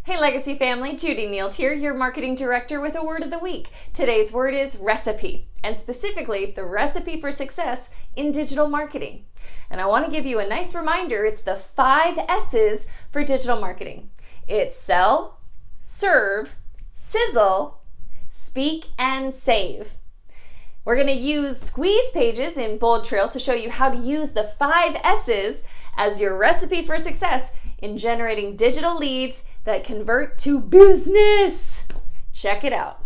Hey Legacy family, Judy Nealt here, your marketing director with a word of the week. Today's word is recipe, and specifically the recipe for success in digital marketing. And I want to give you a nice reminder, it's the 5 S's for digital marketing. It's sell, serve, sizzle, speak, and save. We're going to use squeeze pages in BoldTrail to show you how to use the 5 S's as your recipe for success in generating digital leads that convert to business. Check it out.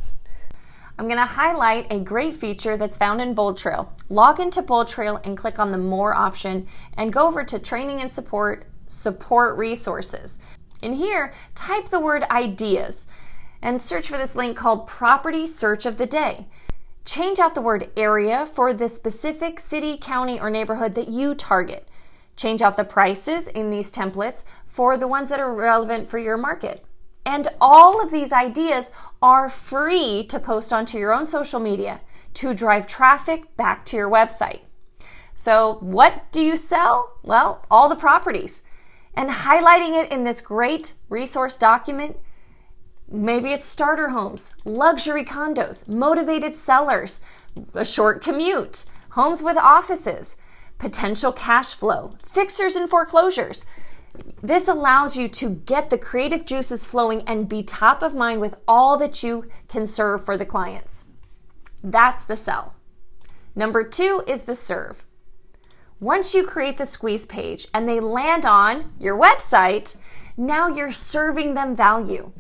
I'm going to highlight a great feature that's found in BoldTrail. Log into BoldTrail and click on the More option and go over to Training and Support Resources. In here, type the word ideas and search for this link called Property Search of the Day. Change out the word area for the specific city, county, or neighborhood that you target. Change out the prices in these templates for the ones that are relevant for your market. And all of these ideas are free to post onto your own social media to drive traffic back to your website. So what do you sell? Well, all the properties. And highlighting it in this great resource document, maybe it's starter homes, luxury condos, motivated sellers, a short commute, homes with offices, potential cash flow, fixers and foreclosures. This allows you to get the creative juices flowing and be top of mind with all that you can serve for the clients. That's the sell. Number 2 is the serve. Once you create the squeeze page and they land on your website, now you're serving them value.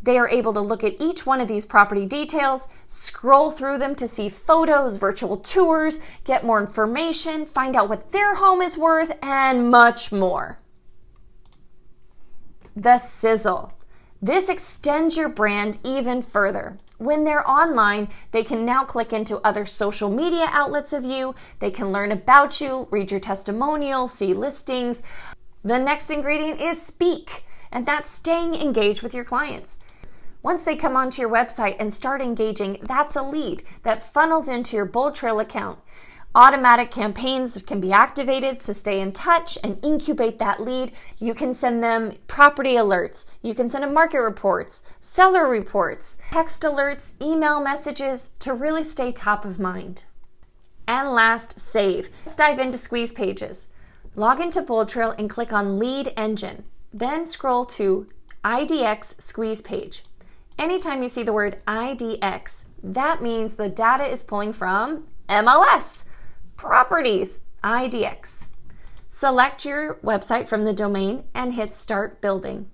They are able to look at each one of these property details, scroll through them to see photos, virtual tours, get more information, find out what their home is worth, and much more. The sizzle. This extends your brand even further. When they're online, they can now click into other social media outlets of you. They can learn about you, read your testimonial, see listings. The next ingredient is speak, and that's staying engaged with your clients. Once they come onto your website and start engaging, that's a lead that funnels into your BoldTrail account. Automatic campaigns can be activated to stay in touch and incubate that lead. You can send them property alerts. You can send them market reports, seller reports, text alerts, email messages to really stay top of mind. And last, save. Let's dive into squeeze pages. Log into BoldTrail and click on Lead Engine. Then scroll to IDX squeeze page. Anytime you see the word IDX, that means the data is pulling from MLS, properties, IDX. Select your website from the domain and hit Start Building.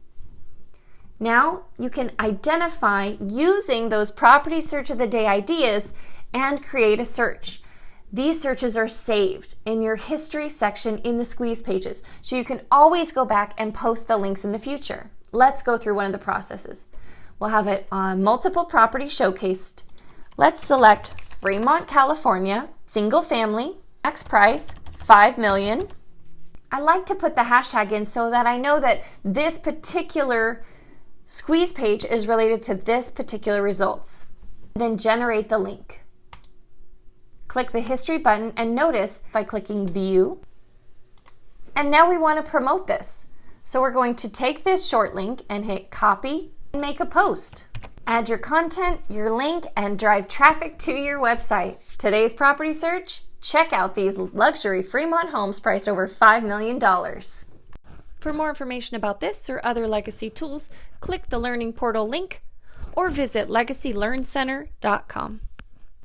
Now you can identify using those property search of the day ideas and create a search. These searches are saved in your history section in the squeeze pages, so you can always go back and post the links in the future. Let's go through one of the processes. We'll have it on multiple properties showcased. Let's select Fremont, California, single family, max price, $5 million. I like to put the hashtag in so that I know that this particular squeeze page is related to this particular results. Then generate the link. Click the history button and notice by clicking view. And now we want to promote this. So we're going to take this short link and hit copy and make a post. Add your content, your link, and drive traffic to your website. Today's property search? Check out these luxury Fremont homes priced over $5 million. For more information about this or other Legacy tools, click the Learning Portal link or visit legacylearncenter.com.